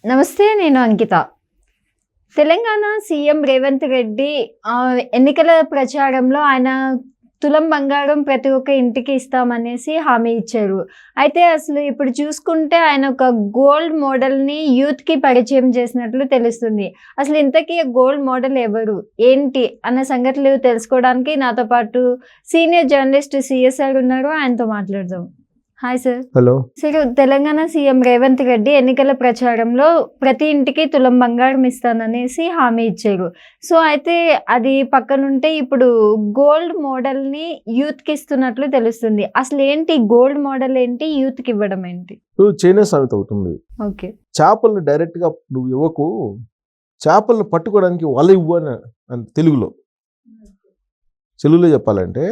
నమస్తే. నేను అంకిత. తెలంగాణ సీఎం రేవంత్ రెడ్డి ఎన్నికల ప్రచారంలో ఆయన తులం బంగారం ప్రతి ఒక్క ఇంటికి ఇస్తామనేసి హామీ ఇచ్చారు. అయితే అసలు ఇప్పుడు చూసుకుంటే ఆయన ఒక గోల్డ్ మోడల్‌ని యూత్‌కి పరిచయం చేసినట్లు తెలుస్తుంది. అసలు ఇంతకీ గోల్డ్ మోడల్ ఎవరు? ఏంటి? అన్న సంగతులు తెలుసుకోవడానికి నాతో పాటు సీనియర్ జర్నలిస్ట్ సీఎస్ఆర్ ఉన్నారు. ఆయనతో మాట్లాడదాం. Hi sir. Hello. Sir, Telangana CM Revanth Reddy ఎన్నికల ప్రచారంలో ప్రతి ఇంటికి తులం బంగారం ఇస్తాననేసి హామీ ఇచ్చారు. సో అయితే అది పక్కనుంటే ఇప్పుడు గోల్డ్ మోడల్‌ని యూత్‌కి ఇస్తున్నట్లు తెలుస్తుంది. అసలు ఏంటి గోల్డ్ మోడల్ ఏంటి? యూత్‌కి ఇవ్వడం ఏంటి? చైనా సామెత ఒకటి ఉంది. ఓకే. చేపలను డైరెక్ట్గా నువ్వు ఇవ్వకు, చేపలను పట్టుకోవడానికి వల ఇవ్వు అని తెలుగులో చెప్పాలంటే,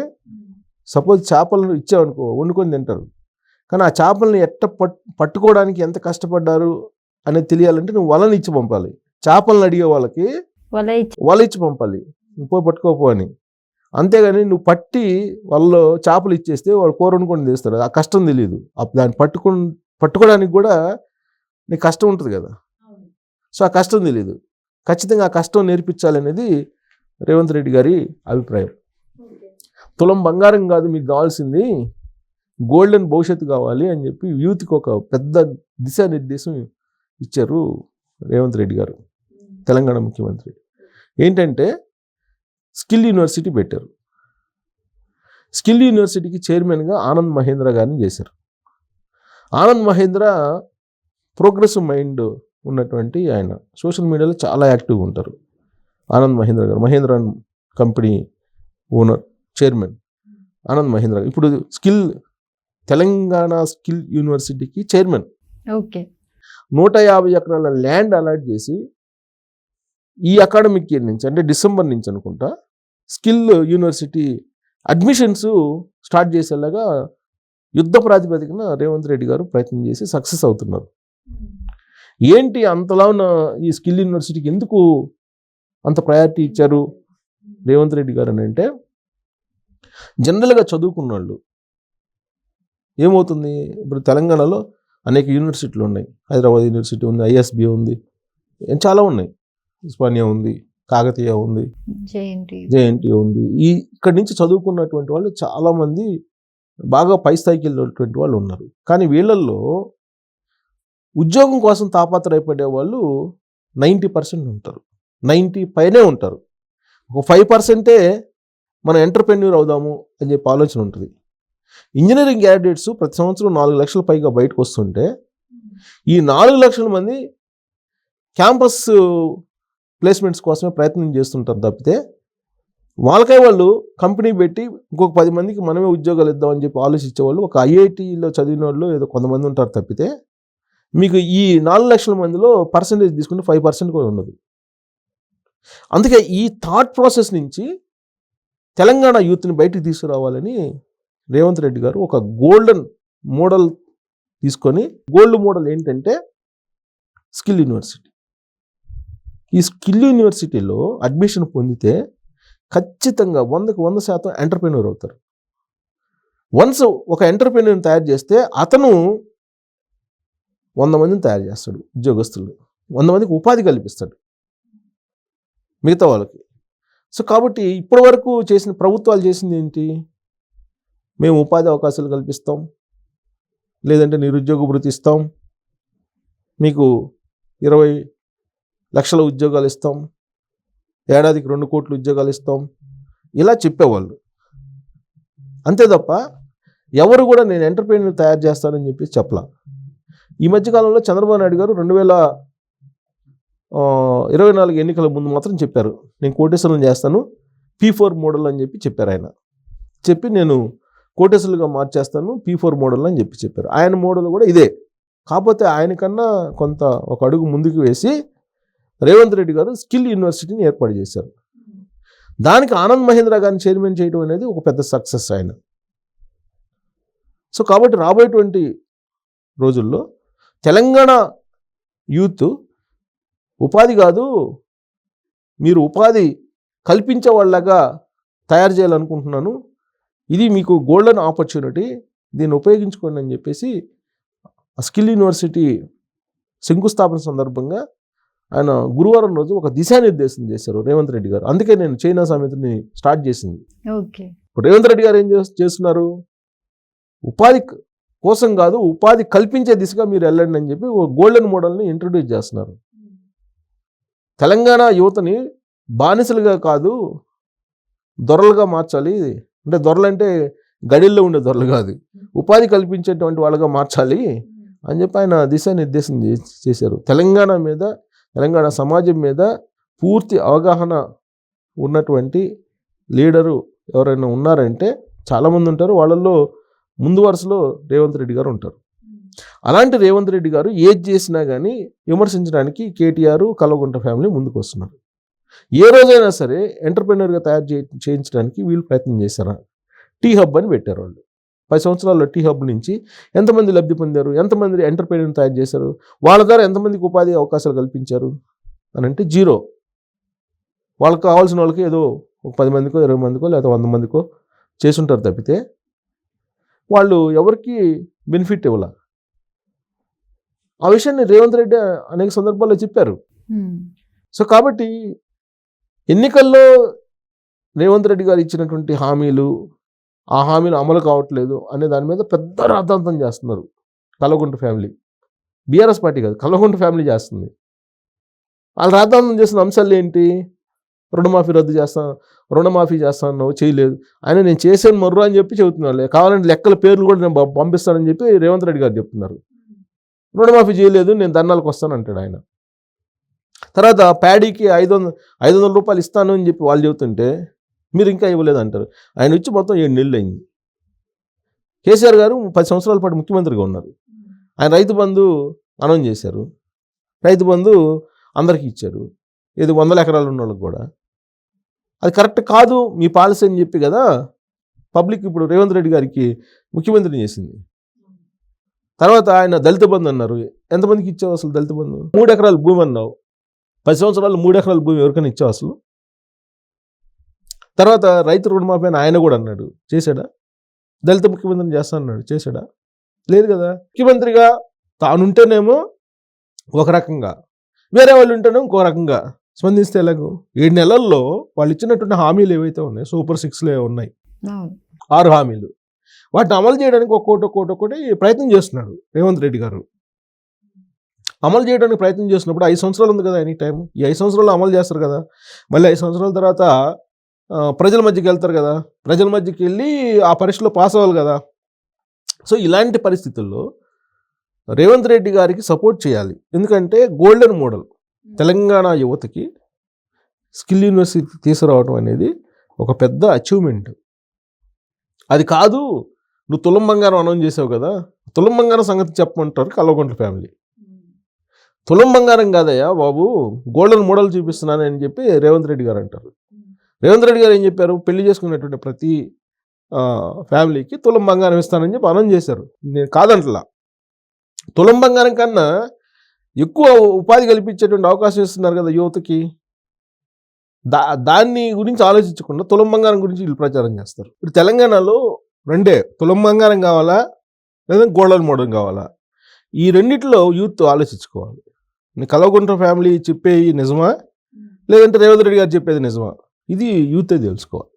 సపోజ్ చేపలను ఇచ్చావనుకో వండుకొని తింటారు. కానీ ఆ చేపలను పట్టుకోవడానికి ఎంత కష్టపడ్డారు అనేది తెలియాలంటే నువ్వు వలని ఇచ్చి పంపాలి. చేపలను అడిగే వాళ్ళకి వల ఇచ్చి పంపాలి, పో పట్టుకోపో అని. అంతేగాని నువ్వు పట్టి వాళ్ళలో చేపలు ఇచ్చేస్తే వాడు కూర వండుకొని తీస్తాడు. ఆ కష్టం తెలియదు. దాన్ని పట్టుకోవడానికి కూడా నీకు కష్టం ఉంటుంది కదా. సో ఆ కష్టం తెలియదు. ఖచ్చితంగా ఆ కష్టం నేర్పించాలనేది రేవంత్ రెడ్డి గారి అభిప్రాయం. తులం బంగారం కాదు మీకు కావాల్సింది, గోల్డెన్ భవిష్యత్తు కావాలి అని చెప్పి యూత్కి ఒక పెద్ద దిశానిర్దేశం ఇచ్చారు రేవంత్ రెడ్డి గారు, తెలంగాణ ముఖ్యమంత్రి. ఏంటంటే స్కిల్ యూనివర్సిటీ పెట్టారు. స్కిల్ యూనివర్సిటీకి చైర్మన్గా ఆనంద్ మహేంద్ర గారిని చేశారు. ఆనంద్ మహేంద్ర ప్రోగ్రెసివ్ మైండ్ ఉన్నటువంటి ఆయన, సోషల్ మీడియాలో చాలా యాక్టివ్గా ఉంటారు. ఆనంద్ మహేంద్ర గారు Mahindra company owner, chairman Anand Mahindra. ఇప్పుడు తెలంగాణ స్కిల్ యూనివర్సిటీకి చైర్మన్. ఓకే. 150 ఎకరాల ల్యాండ్ అలాట్ చేసి ఈ అకాడమిక్ ఇయర్ నుంచి, అంటే డిసెంబర్ నుంచి అనుకుంటా, స్కిల్ యూనివర్సిటీ అడ్మిషన్స్ స్టార్ట్ చేసేలాగా యుద్ధ ప్రాతిపదికన రేవంత్ రెడ్డి గారు ప్రయత్నం చేసి సక్సెస్ అవుతున్నారు. ఏంటి అంతలా ఉన్న ఈ స్కిల్ యూనివర్సిటీకి ఎందుకు అంత ప్రయారిటీ ఇచ్చారు రేవంత్ రెడ్డి గారు అని అంటే, జనరల్గా చదువుకున్న వాళ్ళు ఏమవుతుంది, ఇప్పుడు తెలంగాణలో అనేక యూనివర్సిటీలు ఉన్నాయి. హైదరాబాద్ యూనివర్సిటీ ఉంది, ఐఎస్బి ఉంది, చాలా ఉన్నాయి. ఉస్మానియా ఉంది, కాకతీయ ఉంది, జేఎన్టీ ఉంది. ఇక్కడి నుంచి చదువుకున్నటువంటి వాళ్ళు చాలామంది బాగా పై స్థాయికి వెళ్ళినటువంటి వాళ్ళు ఉన్నారు. కానీ వీళ్ళల్లో ఉద్యోగం కోసం తాపత్రయపడే వాళ్ళు 90% ఉంటారు, 90 పైనే ఉంటారు. ఒక 5%ఏ మనం ఎంటర్‌ప్రెన్యూర్ అవుదాము అని చెప్పి ఆలోచన ఉంటుంది. ఇంజనీరింగ్ గ్రాడ్యుయేట్స్ ప్రతి సంవత్సరం 4 లక్షల పైగా బయటకు వస్తుంటే, ఈ 4 లక్షల మంది క్యాంపస్ ప్లేస్మెంట్స్ కోసమే ప్రయత్నం చేస్తుంటారు తప్పితే, వాళ్ళు కంపెనీ పెట్టి ఇంకొక 10 మందికి మనమే ఉద్యోగాలు ఇద్దామని చెప్పి ఆలోచించేవాళ్ళు ఒక ఐఐటీలో చదివిన వాళ్ళు ఏదో కొంతమంది ఉంటారు తప్పితే, మీకు ఈ 4 లక్షల మందిలో పర్సంటేజ్ తీసుకుంటే 5% కూడా ఉండదు. అందుకే ఈ థాట్ ప్రాసెస్ నుంచి తెలంగాణ యూత్ని బయటికి తీసుకురావాలని రేవంత్ రెడ్డి గారు ఒక గోల్డెన్ మోడల్ తీసుకొని, గోల్డ్ మోడల్ ఏంటంటే స్కిల్ యూనివర్సిటీ. ఈ స్కిల్ యూనివర్సిటీలో అడ్మిషన్ పొందితే ఖచ్చితంగా 100కి 100% ఎంటర్‌ప్రెన్యూర్ అవుతారు. వన్స్ ఒక ఎంటర్‌ప్రెన్యూర్ని తయారు చేస్తే అతను 100 మందిని తయారు చేస్తాడు, ఉద్యోగస్తులు 100 మందికి ఉపాధి కల్పిస్తాడు మిగతా వాళ్ళకి. సో కాబట్టి ఇప్పటి వరకు చేసిన ప్రభుత్వాలు చేసింది ఏంటి, మేము ఉపాధి అవకాశాలు కల్పిస్తాం, లేదంటే నిరుద్యోగ భృతి ఇస్తాం, మీకు 20 లక్షల ఉద్యోగాలు ఇస్తాం, ఏడాదికి 2 కోట్ల ఉద్యోగాలు ఇస్తాం, ఇలా చెప్పేవాళ్ళు. అంతే తప్ప ఎవరు కూడా నేను ఎంటర్‌ప్రెన్యూర్ తయారు చేస్తానని చెప్పి చెప్పలా. ఈ మధ్యకాలంలో చంద్రబాబు నాయుడు గారు 2024 ఎన్నికల ముందు మాత్రం చెప్పారు, నేను కోటేశ్వరం చేస్తాను, P4 మోడల్ అని చెప్పారు. ఆయన చెప్పి నేను కోటేశ్వరులుగా మార్చేస్తాను, P4 మోడల్ అని చెప్పారు. ఆయన మోడల్ కూడా ఇదే. కాకపోతే ఆయనకన్నా కొంత ఒక అడుగు ముందుకు వేసి రేవంత్ రెడ్డి గారు స్కిల్ యూనివర్సిటీని ఏర్పాటు చేశారు. దానికి ఆనంద్ మహేంద్ర గారిని చైర్మన్ చేయడం అనేది ఒక పెద్ద సక్సెస్ ఆయన. సో కాబట్టి రాబోయేటువంటి రోజుల్లో తెలంగాణ యూత్ ఉపాధి కాదు, మీరు ఉపాధి కల్పించే వాళ్ళగా తయారు చేయాలనుకుంటున్నాను, ఇది మీకు గోల్డెన్ ఆపర్చునిటీ, దీన్ని ఉపయోగించుకోండి అని చెప్పేసి స్కిల్ యూనివర్సిటీ శంకుస్థాపన సందర్భంగా ఆయన గురువారం రోజు ఒక దిశానిర్దేశం చేశారు రేవంత్ రెడ్డి గారు. అందుకే నేను చైనా సమితిని స్టార్ట్ చేసింది. ఓకే. ఇప్పుడు రేవంత్ రెడ్డి గారు ఏం చేస్తున్నారు, ఉపాధి కోసం కాదు ఉపాధి కల్పించే దిశగా మీరు వెళ్ళండి అని చెప్పి ఒక గోల్డెన్ మోడల్ని ఇంట్రడ్యూస్ చేస్తున్నారు. తెలంగాణ యువతని బానిసలుగా కాదు దొరలుగా మార్చాలి. అంటే దొరలంటే గడిల్లో ఉండే దొరలు కాదు, ఉపాధి కల్పించేటువంటి వాళ్ళగా మార్చాలి అని చెప్పి ఆయన దిశానిర్దేశం చేశారు. తెలంగాణ సమాజం మీద పూర్తి అవగాహన ఉన్నటువంటి లీడరు ఎవరైనా ఉన్నారంటే చాలామంది ఉంటారు. వాళ్ళల్లో ముందు వరుసలో రేవంత్ రెడ్డి గారు ఉంటారు. అలాంటి రేవంత్ రెడ్డి గారు ఏది చేసినా కానీ విమర్శించడానికి కేటీఆర్, కల్వకుంట్ల ఫ్యామిలీ ముందుకు వస్తున్నారు. ఏ రోజైనా సరే ఎంటర్ప్రెన్యూర్గా తయారు చేయించడానికి వీళ్ళు ప్రయత్నం చేశారా? టీ హబ్ అని పెట్టారు వాళ్ళు. 10 సంవత్సరాల్లో టీ హబ్ నుంచి ఎంతమంది లబ్ధి పొందారు, ఎంతమంది ఎంటర్ప్రెన్యూర్ తయారు చేశారు, వాళ్ళ ద్వారా ఎంతమందికి ఉపాధి అవకాశాలు కల్పించారు అని అంటే జీరో. వాళ్ళకి కావాల్సిన వాళ్ళకి ఏదో ఒక 10 మందికో 20 మందికో లేదా 100 మందికో చేసుంటారు తప్పితే వాళ్ళు ఎవరికి బెనిఫిట్ ఇవ్వాల. ఆ విషయాన్ని రేవంత్ రెడ్డి అనేక సందర్భాల్లో చెప్పారు. సో కాబట్టి ఎన్నికల్లో రేవంత్ రెడ్డి గారు ఇచ్చినటువంటి హామీలు, ఆ హామీలు అమలు కావట్లేదు అనే దాని మీద పెద్ద రాద్ధాంతం చేస్తున్నారు కల్వకుంట్ల ఫ్యామిలీ. బీఆర్ఎస్ పార్టీ కాదు, కల్వకుంట్ల ఫ్యామిలీ చేస్తుంది. వాళ్ళు రాద్ధాంతం చేసిన అంశాలు ఏంటి? రుణమాఫీ రద్దు చేస్తాను, రుణమాఫీ చేస్తాను, చేయలేదు. ఆయన నేను చేసాను మర్రు అని చెప్పి చెబుతున్నాను. కావాలంటే లెక్కల పేర్లు కూడా నేను పంపిస్తానని చెప్పి రేవంత్ రెడ్డి గారు చెప్తున్నారు. రుణమాఫీ చేయలేదు, నేను ధర్నాలకు వస్తాను అంటాడు ఆయన. తర్వాత ప్యాడీకి 500 రూపాయలు ఇస్తాను అని చెప్పి వాళ్ళు చెబుతుంటే మీరు ఇంకా ఇవ్వలేదు అంటారు. ఆయన వచ్చి మొత్తం 7 నెలలు అయింది. కేసీఆర్ గారు 10 సంవత్సరాల పాటు ముఖ్యమంత్రిగా ఉన్నారు. ఆయన రైతు బంధు అనౌన్స్ చేశారు. రైతు బంధు అందరికీ ఇచ్చారు, ఇది 100 ఎకరాలు ఉన్న వాళ్ళకి కూడా. అది కరెక్ట్ కాదు మీ పాలసీ అని చెప్పి కదా పబ్లిక్ ఇప్పుడు రేవంత్ రెడ్డి గారికి ముఖ్యమంత్రిని చేసింది. తర్వాత ఆయన దళిత బంధు అన్నారు. ఎంతమందికి ఇచ్చావు అసలు దళిత బంధు? 3 ఎకరాల భూమి అన్నావు. 10 సంవత్సరాలు 3 ఎకరాల భూమి ఎవరికైనా ఇచ్చావు అసలు? తర్వాత రైతు రుణమాఫీ అని ఆయన కూడా అన్నాడు, చేశాడా? దళిత ముఖ్యమంత్రిని చేస్తా అన్నాడు, చేశాడా? లేదు కదా. ముఖ్యమంత్రిగా తానుంటేనేమో ఒక రకంగా, వేరే వాళ్ళు ఉంటేనేమో ఇంకో రకంగా స్పందిస్తే ఎలాగో. 7 నెలల్లో వాళ్ళు ఇచ్చినటువంటి హామీలు ఏవైతే ఉన్నాయి, సూపర్ 6 ఉన్నాయి, 6 హామీలు, వాటిని అమలు చేయడానికి ఒక్కోటి ప్రయత్నం చేస్తున్నాడు రేవంత్ రెడ్డి గారు. అమలు చేయడానికి ప్రయత్నం చేసినప్పుడు 5 సంవత్సరాలు ఉంది కదా ఎనీ టైం. ఈ 5 సంవత్సరాలు అమలు చేస్తారు కదా. మళ్ళీ 5 సంవత్సరాల తర్వాత ప్రజల మధ్యకి వెళ్తారు కదా. ప్రజల మధ్యకి వెళ్ళి ఆ పరీక్షలో పాస్ అవ్వాలి కదా. సో ఇలాంటి పరిస్థితుల్లో రేవంత్ రెడ్డి గారికి సపోర్ట్ చేయాలి. ఎందుకంటే గోల్డెన్ మోడల్ తెలంగాణ యువతకి స్కిల్ యూనివర్సిటీ తీసుకురావడం అనేది ఒక పెద్ద అచీవ్మెంట్. అది కాదు నువ్వు తులం బంగారం అనౌన్స్ చేసావు కదా, తులం బంగారం సంగతి చెప్పమంటారు కల్వకుంట్ల ఫ్యామిలీ. తులం బంగారం కాదయ్యా బాబు, గోల్డెన్ మోడల్ చూపిస్తున్నాను అని చెప్పి రేవంత్ రెడ్డి గారు అంటారు. రేవంత్ రెడ్డి గారు ఏం చెప్పారు? పెళ్లి చేసుకున్నటువంటి ప్రతి ఫ్యామిలీకి తులం బంగారం ఇస్తానని చెప్పి అనౌన్స్ చేశారు. నేను కాదంటలా, తులం బంగారం కన్నా ఎక్కువ ఉపాధి కల్పించేటువంటి అవకాశం ఇస్తున్నారు కదా యువతకి. దాన్ని గురించి ఆలోచించకుండా తులం బంగారం గురించి వీళ్ళు ప్రచారం చేస్తారు. ఇప్పుడు తెలంగాణలో రెండే, తులం బంగారం కావాలా లేదా గోల్డెన్ మోడల్ కావాలా? ఈ రెండిట్లో యూత్ ఆలోచించుకోవాలి. కల్వకుంట్ల ఫ్యామిలీ చెప్పేది నిజమా లేదంటే రేవంత్ రెడ్డి గారు చెప్పేది నిజమా? ఇది యూతే తెలుసుకోవాలి.